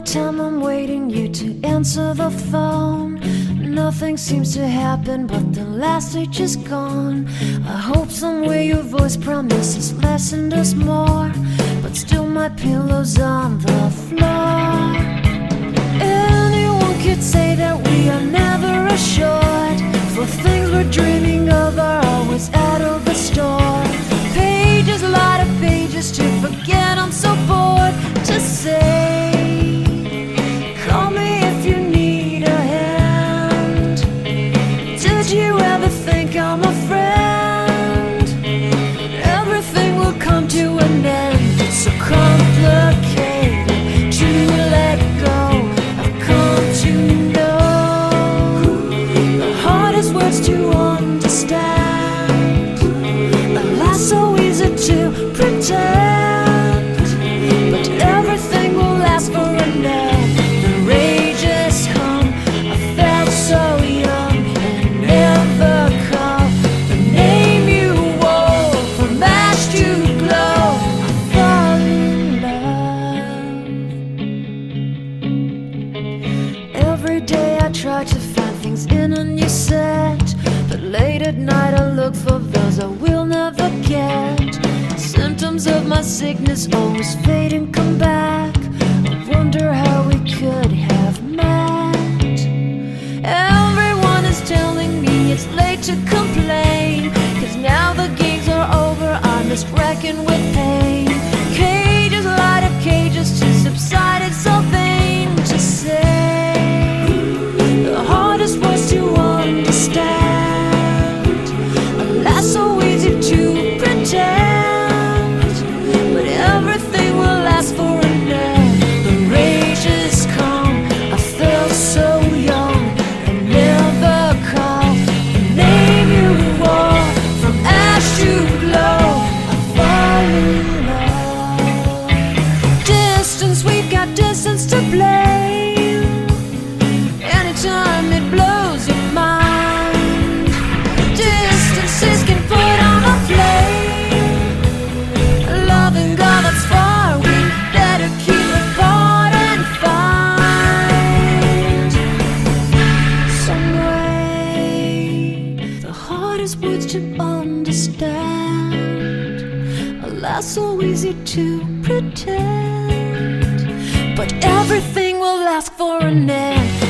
time I'm waiting you to answer the phone. Nothing seems to happen, but the last stage is gone. I hope somewhere your voice promises less and us more, but still my pillow's on the floor. Anyone could say that we are never assured, for things we're dreaming of are always out of the store. Pages, a lot of pages to forget, I'm so bored to say. Call me if you need a hand. Did you ever think I'm a friend? Everything will come to an end. It's so complicated to let go. I've come to know the hardest words to understand. Alas, so easy to pretend, but everything will last for a night. The rage is home. I felt so young and never called the name you wore. From ash to glow, I fall in love. Every day I try to find things in a new set, but late at night I look for those I will never get. Symptoms of my sickness always fade and come back. I wonder how we could have met. Everyone is telling me it's late to complain, 'cause now the games are over, I'm just wrecking with pain. Cages, light of cages to subside, it's so vain to say. The hardest words to understand. Alas, so easy to pretend, but everything will last for a night. The rage is calm. I felt so young and never called the name you wore. From ash to glow, I fall in love. Distance, we've got distance to blame. Anytime it blows your mind, distances can put on a flame. Loving God that's far, we better keep it apart and find some way. The hardest words to understand. Alas, so easy to pretend, but everything will last for an end.